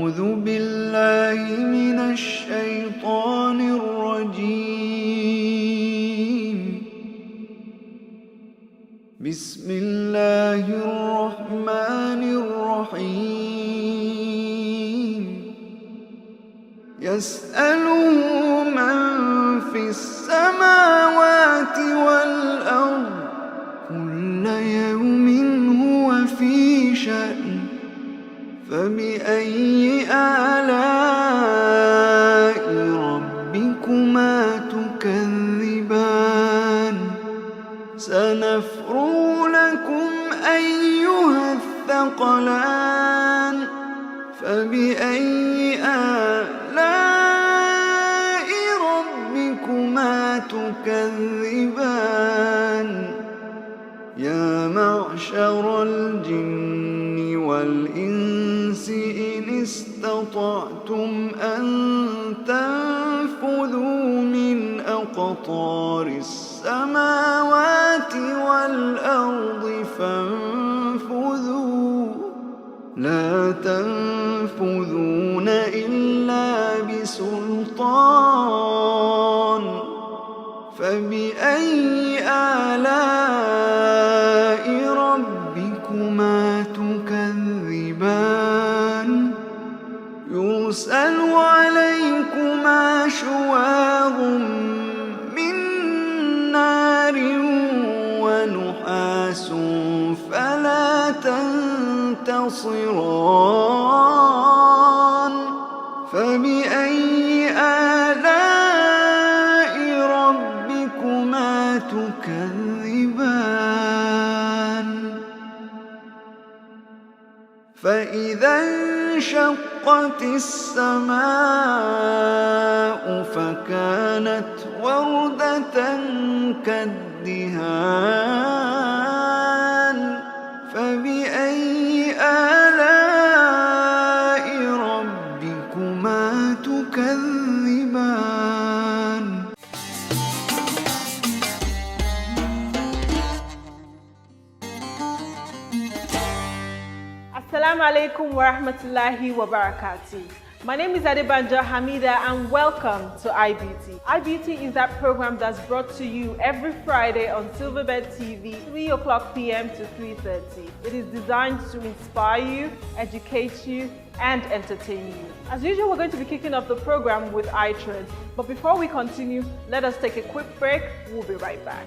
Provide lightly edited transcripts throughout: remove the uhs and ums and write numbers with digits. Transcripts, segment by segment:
أعوذ بالله من الشيطان الرجيم. بسم الله الرحمن الرحيم. يسأله من في السماوات والأرض كل يوم هو في شأن فبأي آلاء ربكما تكذبان سنفرغ لكم أيها الثقلان فبأي آلاء ربكما تكذبان يا معشر الجن والإنس إن استطعتم أن تنفذوا من أقطار السماوات والأرض فانفذوا لا تنفذون إلا بسلطان فبأي آلاء ربكما تكذبان يرسل عليكما شواظ من نار ونحاس فلا تنتصران فبأي آلاء ربكما تكذبان فإذا انشقت السماء فكانت وردة كالدهان فبأي آلاء ربكما تكذبان. Assalamu alaikum wa rahmatullahi wa barakatuh. My name is Adebanjo Hamida and welcome to iBeauty. iBeauty is that program that's brought to you every Friday on Silverbird TV, 3 o'clock p.m. to 3:30. It is designed to inspire you, educate you, and entertain you. As usual, we're going to be kicking off the program with iTrends. But before we continue, let us take a quick break. We'll be right back.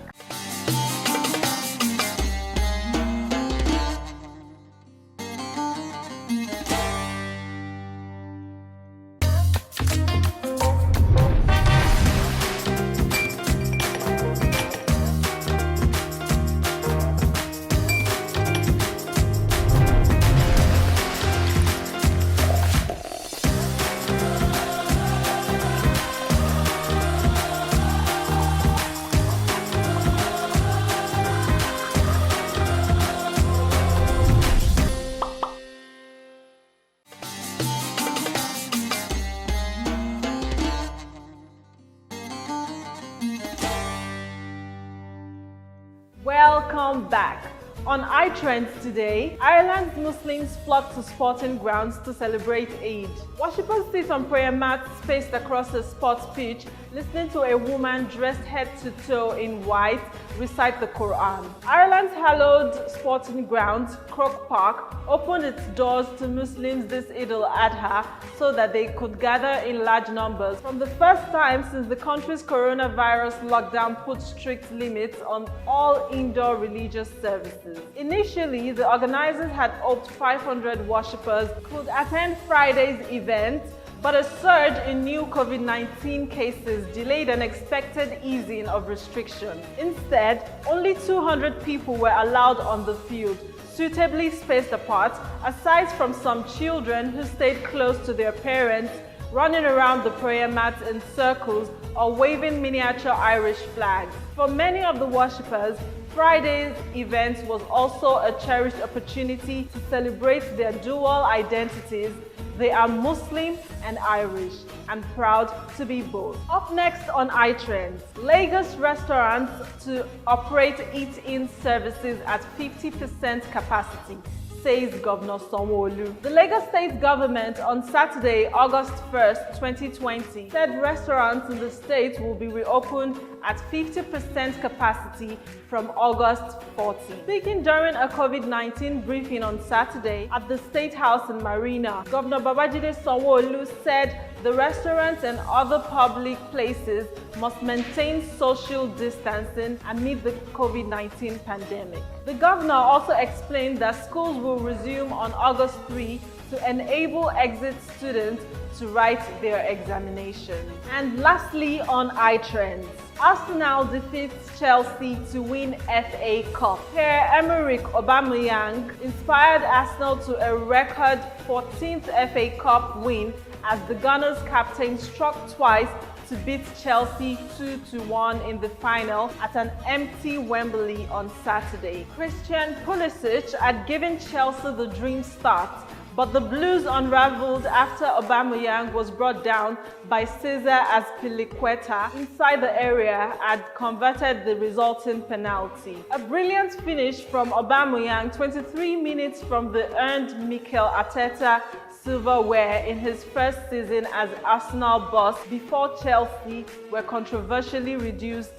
Welcome back. On iTrends today, Ireland's Muslims flock to sporting grounds to celebrate Eid. Worshippers sit on prayer mats spaced across a sports pitch, listening to a woman dressed head to toe in white recite the Quran. Ireland's hallowed sporting ground, Croke Park, opened its doors to Muslims this Eid al-Adha so that they could gather in large numbers. From the first time since the country's coronavirus lockdown put strict limits on all indoor religious services. Initially, the organizers had hoped 500 worshippers could attend Friday's event, but a surge in new COVID-19 cases delayed an expected easing of restrictions. Instead, only 200 people were allowed on the field, suitably spaced apart, aside from some children who stayed close to their parents, running around the prayer mats in circles or waving miniature Irish flags. For many of the worshippers, Friday's event was also a cherished opportunity to celebrate their dual identities. They are Muslim and Irish, and proud to be both. Up next on iTrends, Lagos restaurants to operate eat-in services at 50% capacity. says Governor Sanwo-Olu. The Lagos State government on Saturday, August 1st, 2020, said restaurants in the state will be reopened at 50% capacity from August 14. Speaking during a COVID-19 briefing on Saturday at the State House in Marina, Governor Babajide Sanwo-Olu said the restaurants and other public places must maintain social distancing amid the COVID-19 pandemic. The governor also explained that schools will resume on August 3 to enable exit students to write their examinations. And lastly, on iTrends, Arsenal defeats Chelsea to win FA Cup. Pierre-Emerick Aubameyang inspired Arsenal to a record 14th FA Cup win as the Gunners captain struck twice to beat Chelsea 2-1 in the final at an empty Wembley on Saturday. Christian Pulisic had given Chelsea the dream start, but the Blues unraveled after Aubameyang was brought down by Cesar Azpilicueta inside the area and converted the resulting penalty. A brilliant finish from Aubameyang 23 minutes from the earned Mikel Arteta silverware in his first season as Arsenal boss before Chelsea were controversially reduced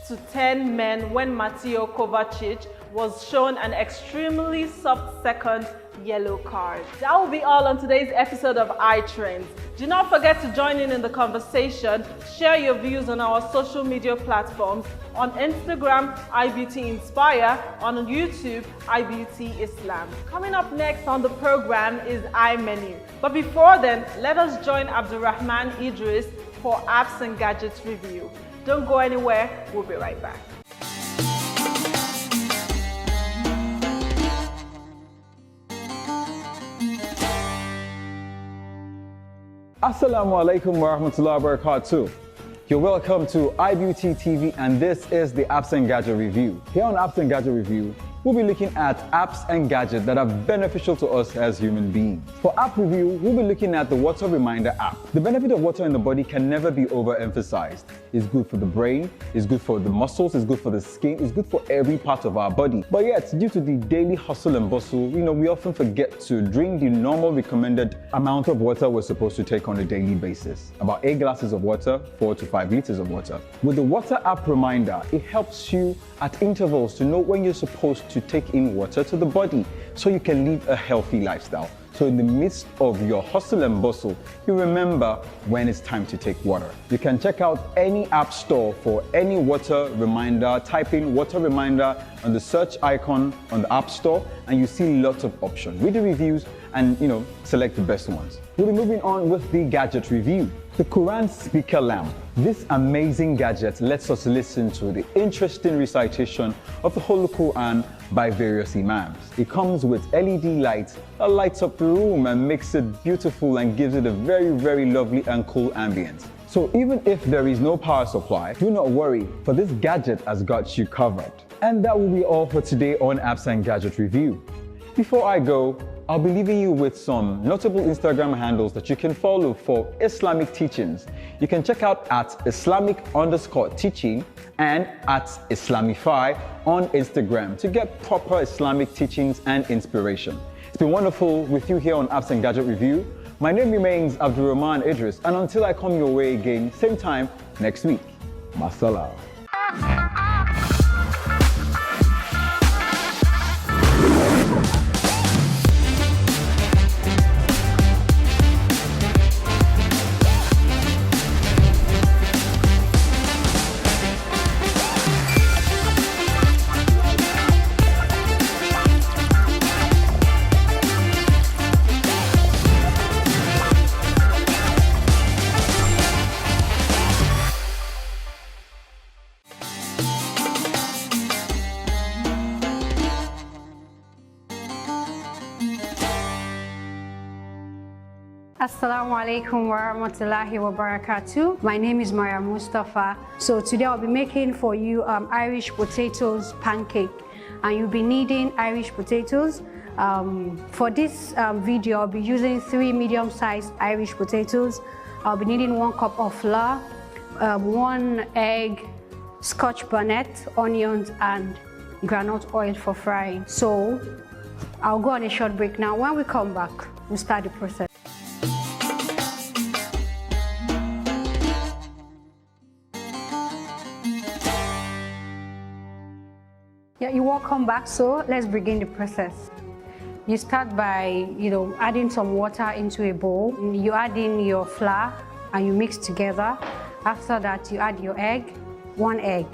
to 10 men when Mateo Kovacic was shown an extremely soft second yellow card. That will be all on today's episode of iTrends. Do not forget to join in the conversation, share your views on our social media platforms, on Instagram, IBeauty Inspire, on YouTube, IBeauty Islam. Coming up next on the program is iMenu. But before then, let us join Abdulrahman Idris for Apps and Gadgets Review. Don't go anywhere, we'll be right back. Assalamu alaikum wa rahmatullahi wa barakatuh. You're welcome to iBeauty TV, and this is the Apps and Gadget Review. Here on Apps and Gadget Review, we'll be looking at apps and gadgets that are beneficial to us as human beings. For app review, we'll be looking at the Water Reminder app. The benefit of water in the body can never be overemphasized. It's good for the brain, it's good for the muscles, it's good for the skin, it's good for every part of our body. But yet, due to the daily hustle and bustle, we often forget to drink the normal recommended amount of water we're supposed to take on a daily basis. About 8 glasses of water, 4 to 5 liters of water. With the Water app Reminder, it helps you at intervals to know when you're supposed to take in water to the body so you can live a healthy lifestyle. So in the midst of your hustle and bustle, you remember when it's time to take water. You can check out any app store for any Water Reminder. Type in Water Reminder on the search icon on the app store and you see lots of options. Read the reviews and select the best ones. We'll be moving on with the gadget review. The Quran speaker lamp. This amazing gadget lets us listen to the interesting recitation of the Holy Quran by various imams. It comes with LED lights that lights up the room and makes it beautiful and gives it a very, very lovely and cool ambience. So even if there is no power supply, do not worry, for this gadget has got you covered. And that will be all for today on Apps and Gadget Review. Before I go, I'll be leaving you with some notable Instagram handles that you can follow for Islamic teachings. You can check out at Islamic_teaching and at Islamify on Instagram to get proper Islamic teachings and inspiration. It's been wonderful with you here on Apps and Gadget Review. My name remains Abdulrahman Idris, and until I come your way again, same time next week. Masala. Assalamu alaikum wa rahmatullahi wa barakatuh. My name is Maria Mustafa. So today I'll be making for you Irish potatoes pancake, and you'll be needing Irish potatoes. For this video, I'll be using 3 medium-sized Irish potatoes. I'll be needing 1 cup of flour, 1 egg, Scotch bonnet, onions, and groundnut oil for frying. So I'll go on a short break now. When we come back, we'll start the process. Yeah, you're welcome back. So let's begin the process. You start by, adding some water into a bowl. You add in your flour and you mix together. After that, you add your egg, 1 egg.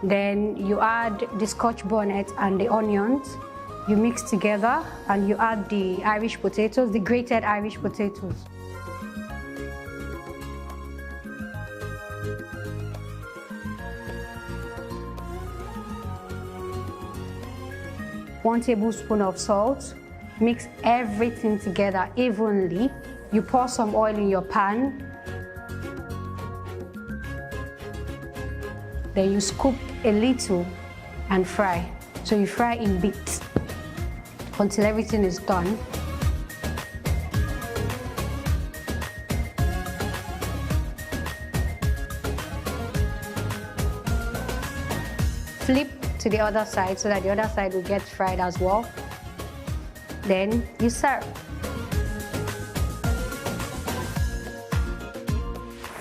Then you add the scotch bonnet and the onions. You mix together and you add the Irish potatoes, the grated Irish potatoes. One tablespoon of salt. Mix everything together evenly. You pour some oil in your pan. Then you scoop a little and fry. So you fry in bits until everything is done. Flip to the other side so that the other side will get fried as well. Then you serve.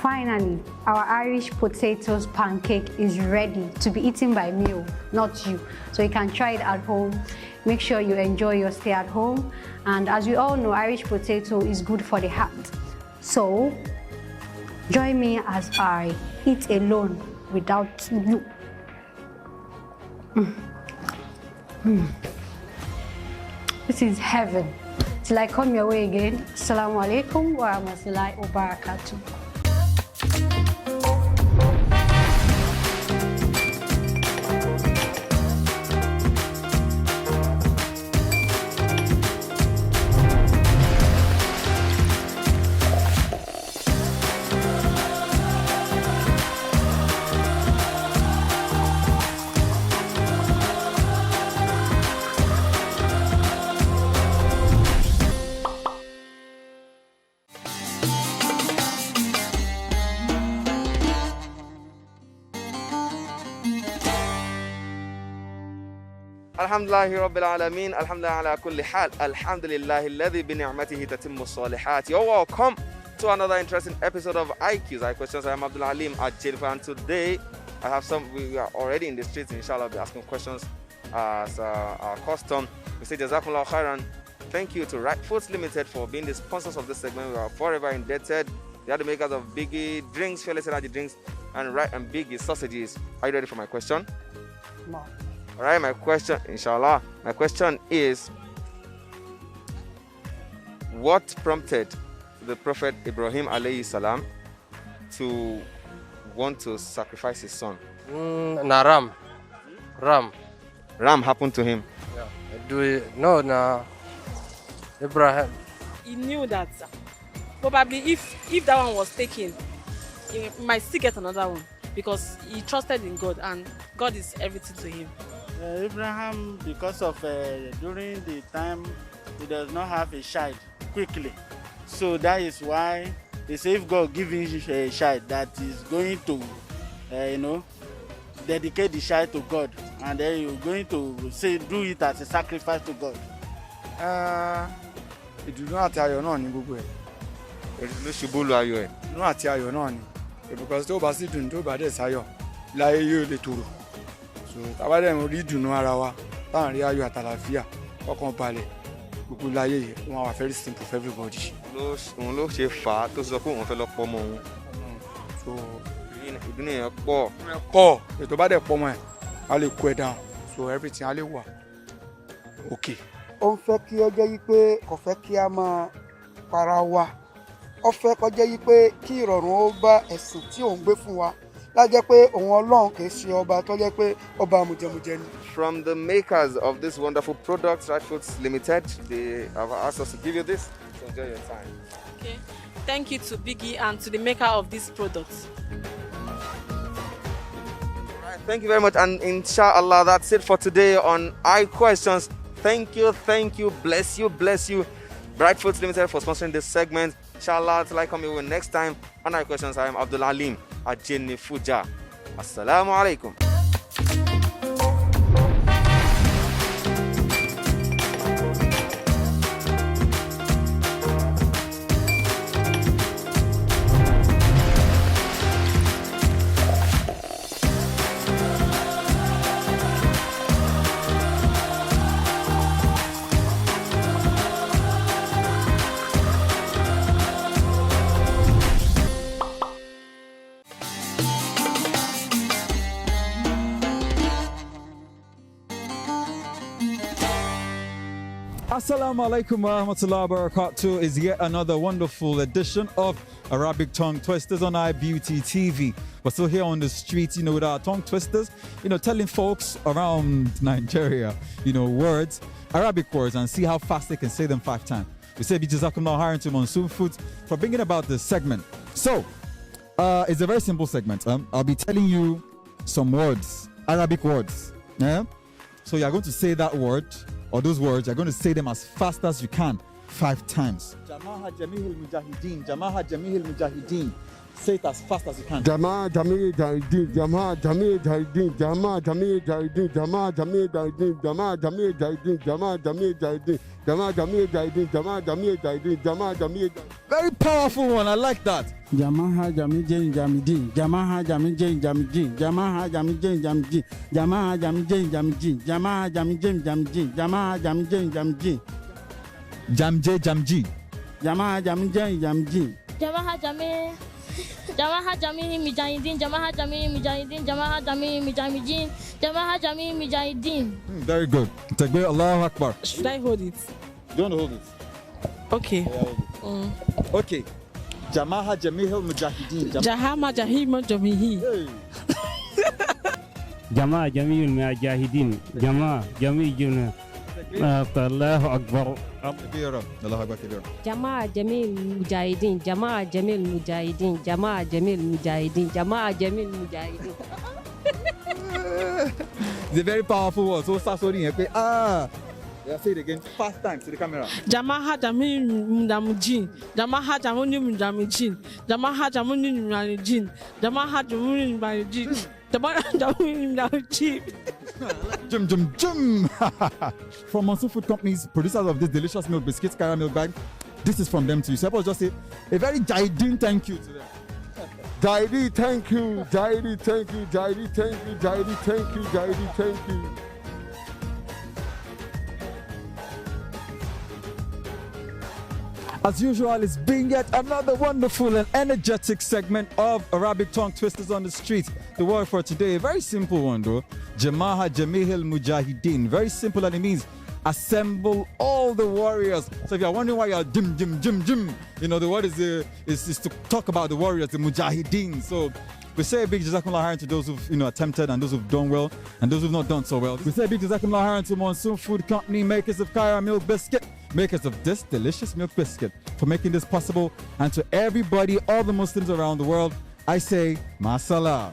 Finally, our Irish potatoes pancake is ready to be eaten by me, not you. So you can try it at home. Make sure you enjoy your stay at home. And as we all know, Irish potato is good for the heart. So join me as I eat alone without you. This is heaven. Till I come your way again. Assalamu alaikum wa rahmatullahi wa barakatuh. Alhamdulillahi Rabbil Alameen, Alhamdulillah ala kulli hal, Alhamdulillahi alladhi bi ni'matihi tatimmu salihat. You're welcome to another interesting episode of IQ's iQuestions. I am Abdul Halim at Jennifer, and today I have we are already in the streets, inshallah. I'll be asking questions as our custom. We say Jazakumullah khairan. Thank you to Right Foods Limited for being the sponsors of this segment. We are forever indebted. They are the makers of Biggie drinks, Fearless Energy drinks, and Biggie sausages. Are you ready for my question? No. All right, my question, inshallah. My question is, what prompted the Prophet Ibrahim alayhi salam to want to sacrifice his son? Ram. Ram happened to him. Yeah. Ibrahim. He knew that probably if that one was taken, he might still get another one because he trusted in God and God is everything to him. Abraham, because of during the time he does not have a child quickly, so that is why they say if God gives him a child, that is going to, dedicate the child to God, and then you're going to say do it as a sacrifice to God. Ìdùnnú àti ayọ̀ náà ni gbogbo ẹ̀. Ló ṣubú lu ayọ̀ ẹ̀. Ìdùnnú àti ayọ̀ náà ni. Because tó bá sí dùn tó bá dẹ̀ sáyọ̀, láyé yóò lè tòrò. So tábà dẹ̀ rí ìdùnnú ara wa, táwọn rí ayọ̀ àtàlàfíà, ọkàn balẹ̀, gbogbo láyé yìí, ó máa wà very simple for everybody. Òun ló ṣe fà á tó sọ pé òun fẹ́ lọ pọ̀ ọmọ òun. So ìdùnnú yẹn pọ̀. Ètò bá dẹ̀ pọ̀ ọmọ ẹ̀, a lè kó ẹ̀ down. So everything a lè wà okay. Ó ń fẹ́ kí ó jẹ́ yí pé kò fẹ́ kí a máa para wa. Ó fẹ́ kó jẹ́ yí pé kí ìrọ̀rùn ó bá ẹ̀sìn tí òun gbé fún wa. Lájẹ́ pé òun Ọlọ́run kìí ṣe ọba tó jẹ́ pé ọba mùjẹmùjẹ ni. From the makers of this wonderful product, Right Foods Limited, they have asked us to give you this. So enjoy your time. Okay. Thank you to Biggie and to the maker of this product. Right, thank you very much, and inshallah that's it for today on iQuestions. Thank you, bless you. Bright Foods Limited for sponsoring this segment. Inshallah, till I come your way next time on iQuestions, I am Abdul Halim at Jennifer. Assalamu alaikum. Assalamu alaikum wa rahmatullahi wa barakatuh is yet another wonderful edition of Arabic Tongue Twisters on IBeauty TV. We're still here on the streets, with our tongue twisters, telling folks around Nigeria, words, Arabic words, and see how fast they can say them 5 times. We say Bijazakumullah hiring to Monsoon Foods for bringing about this segment. So, it's a very simple segment. I'll be telling you some words, Arabic words. Yeah? So you're going to say that word, or those words, you're going to say them as fast as you can, 5 times. Jamaha Jamihil Mujahideen, Jamaha Jamihil Mujahideen. Say it as fast as you can. Jamaha Jamihil Mujahideen, Jamaha Jamihil Mujahideen, Jamaha Jamihil Mujahideen, Jamaha Jamihil Mujahideen, Jamaha Jamihil Mujahideen, Jamaha Jamihil Mujahideen, Jamaha Jamihil Mujahideen, Jamaha Jamihil Mujahideen, Jamaha Jamihil. Very powerful one, I like that. Jamaha Jamihil Jamidin, Jamaha Jamihil Jamidin, Jamaha Jamihil Jamidin, Jamaha Jamihil Jamidin, Jamaha Jamihil Jamidin, Jamaha Jamihil Jamidin. Jamje Jamji. Jamaha Jamihil Jamidin. Jamaha Jamihil. Jamaha Jamihil Mujahideen, Jamaha Jamihil Mujahideen, Jamaha Jamihil Mujahideen, Jamaha Jamihil Mujahideen. Very good. Takbir, Allahu Akbar. Should I hold it? Do you want to hold it? Okay. Yeah, hold it. Okay. Jamaha Jamihil Mujahideen. Jahama Jahima Jamihi. Jama'a Jamil Mujahideen, Jama'a Jamil Allahu Akbar. Allahu Akbar. Jama'a Jamil Mujahideen, Jama'a Jamil Mujahideen, Jama'a Jamil Mujahideen, Jama'a Jamil Mujahideen. It's a very powerful word. So start saying it. Yeah, say it again. Fast time to the camera. Jamaha Jamil Mujahideen, Jamaha Jamil Mujahideen, Jamaha Jamil Mujahideen, Jamaha Jamil Mujahideen. Jum. From Monsoon Food Company's producers of this delicious milk biscuits, caramel bag, this is from them to you. So I was just say a very Jaidin thank you to them. Jaidi, thank you. Jaidi, thank you. Jaidi, thank you. Jaidi, thank you. Jaidi, thank you. As usual, it's been yet another wonderful and energetic segment of Arabic Tongue Twisters on the Streets. The word for today, a very simple one though. Jamaha Jamihil Mujahideen. Very simple, and it means assemble all the warriors. So if you're wondering why you're jim, the word is to talk about the warriors, the Mujahideen. So we say a big Jazakumullah khairan to those who've attempted and those who've done well and those who've not done so well. We say a big Jazakumullah khairan to Monsoon Food Company, makers of Kaira Milk Biscuit, makers of this delicious milk biscuit, for making this possible. And to everybody, all the Muslims around the world, I say, Masala.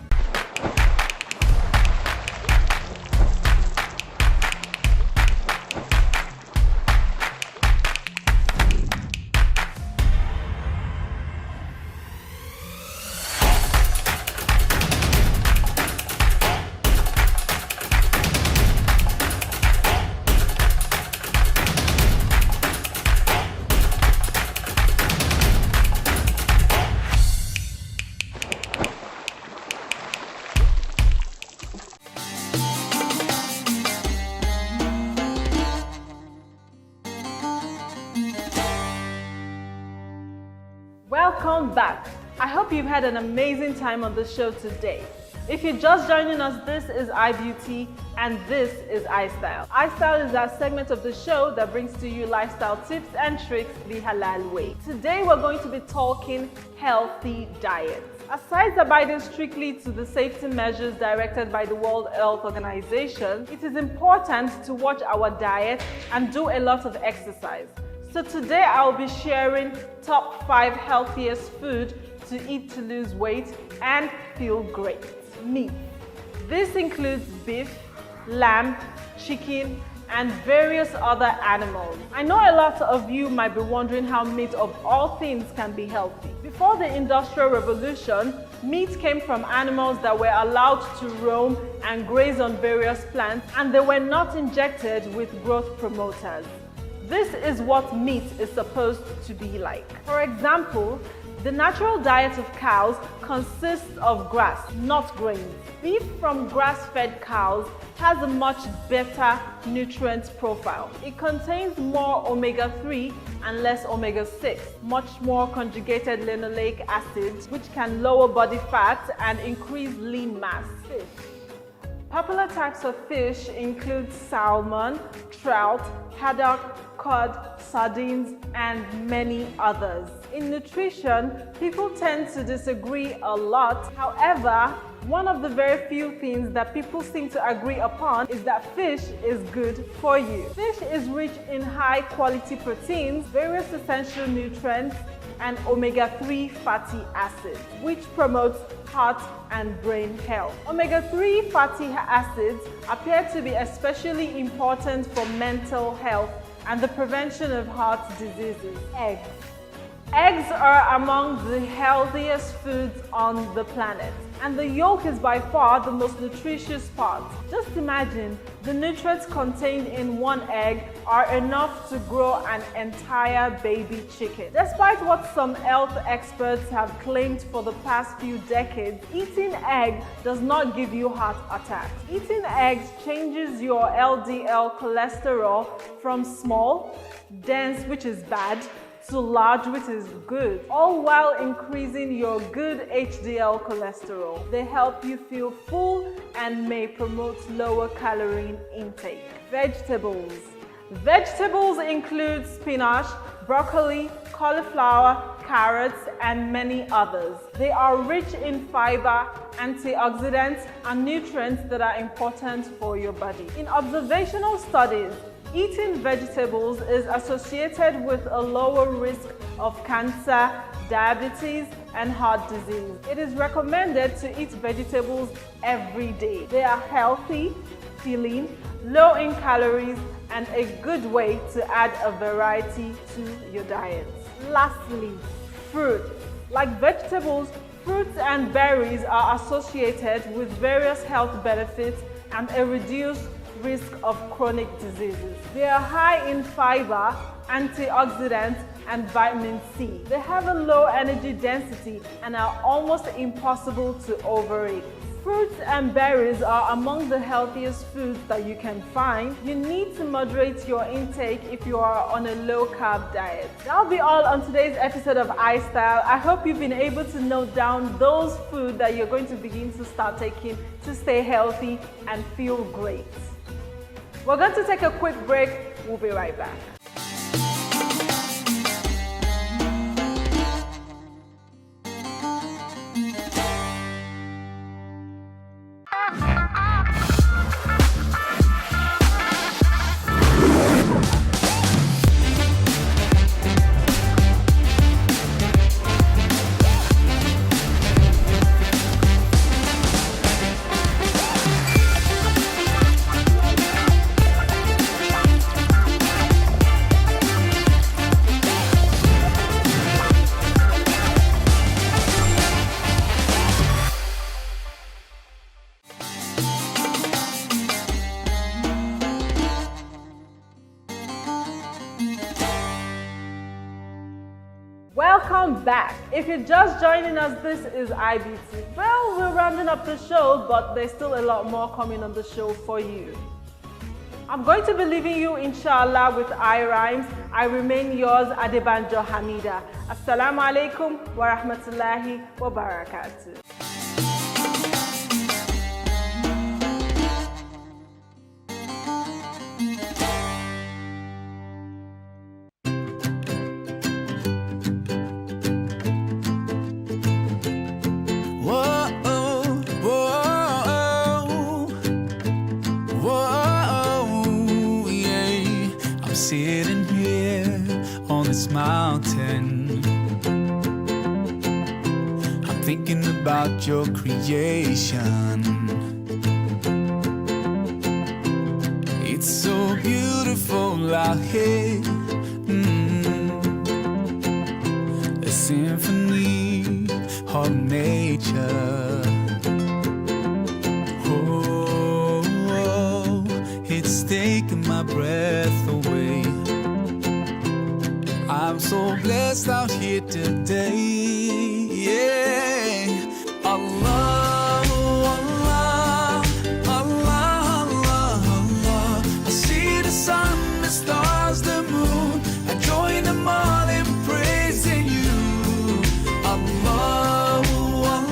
Welcome back. I hope you've had an amazing time on the show today. If you're just joining us, this is iBeauty and this is iStyle. iStyle is our segment of the show that brings to you lifestyle tips and tricks the halal way. Today we're going to be talking healthy diets. Aside abiding strictly to the safety measures directed by the World Health Organization, it is important to watch our diet and do a lot of exercise. So today I'll be sharing top 5 healthiest food to eat to lose weight and feel great. Meat. This includes beef, lamb, chicken, and various other animals. I know a lot of you might be wondering how meat of all things can be healthy. Before the Industrial Revolution, meat came from animals that were allowed to roam and graze on various plants, and they were not injected with growth promoters. This is what meat is supposed to be like. For example, the natural diet of cows consists of grass, not grains. Beef from grass-fed cows has a much better nutrient profile. It contains more omega-3 and less omega-6, much more conjugated linoleic acid, which can lower body fat and increase lean mass. Fish. Popular types of fish include salmon, trout, haddock, cod, sardines, and many others. In nutrition, people tend to disagree a lot. However, one of the very few things that people seem to agree upon is that fish is good for you. Fish is rich in high-quality proteins, various essential nutrients, and omega-3 fatty acids, which promotes heart and brain health. Omega-3 fatty acids appear to be especially important for mental health and the prevention of heart diseases. Eggs. Eggs are among the healthiest foods on the planet, and the yolk is by far the most nutritious part. Just imagine, the nutrients contained in one egg are enough to grow an entire baby chicken. Despite what some health experts have claimed for the past few decades, eating egg does not give you heart attacks. Eating eggs changes your LDL cholesterol from small, dense, which is bad, to large, which is good, all while increasing your good HDL cholesterol. They help you feel full and may promote lower calorie intake. Vegetables. Vegetables include spinach, broccoli, cauliflower, carrots, and many others. They are rich in fiber, antioxidants, and nutrients that are important for your body. In observational studies, eating vegetables is associated with a lower risk of cancer, diabetes, and heart disease. It is recommended to eat vegetables every day. They are healthy, filling, low in calories, and a good way to add a variety to your diet. Lastly, fruit. Like vegetables, fruits and berries are associated with various health benefits and a reduced risk of chronic diseases. They are high in fiber, antioxidants, and vitamin C. They have a low energy density and are almost impossible to overeat. Fruits and berries are among the healthiest foods that you can find. You need to moderate your intake if you are on a low-carb diet. That'll be all on today's episode of iStyle. I hope you've been able to note down those foods that you're going to begin to start taking to stay healthy and feel great. We're going to take a quick break. We'll be right back. Welcome back. If you're just joining us, this is IBeauty. Well, we're rounding up the show, but there's still a lot more coming on the show for you. I'm going to be leaving you, inshallah, with rhymes. I remain yours, Adebanjo Hamida. Assalamu alaikum wa rahmatullahi wa barakatuh. Sitting here on this mountain, I'm thinking about your creation. It's so beautiful out here, a symphony of nature. It's taking my breath away. I'm so blessed out here today. Yeah, Allah, Allah, Allah, Allah, Allah. I see the sun, the stars, the moon. I join them all in praising you. Allah, Allah,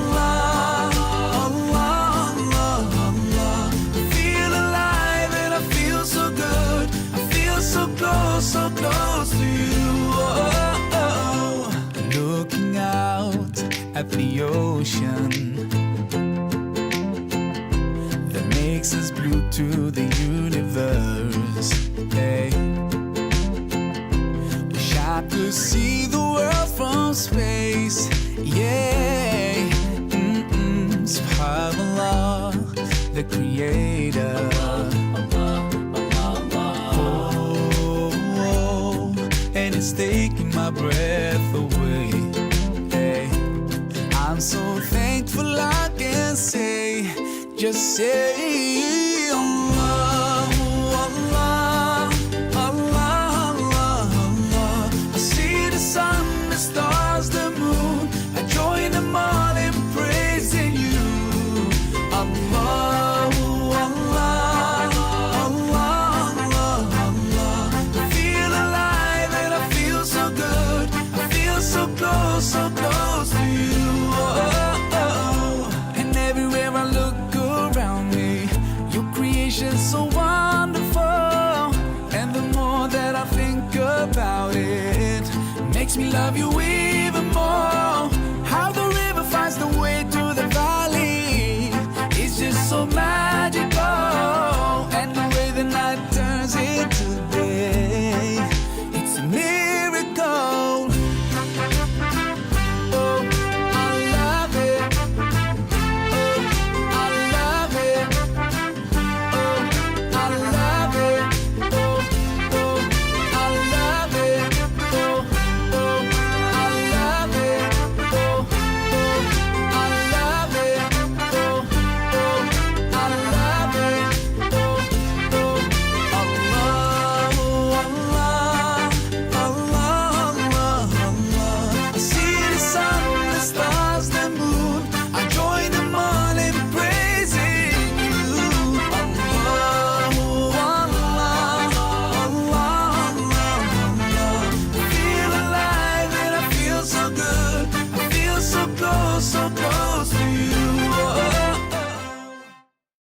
Allah, Allah, Allah. I feel alive and I feel so good. I feel so close, so close. at the ocean that makes us blue to the universe. Hey, wish I could see the world from space. Yeah, Subhanallah, the Creator. And it's taking my breath away. Hey, I'm so thankful I can say, just say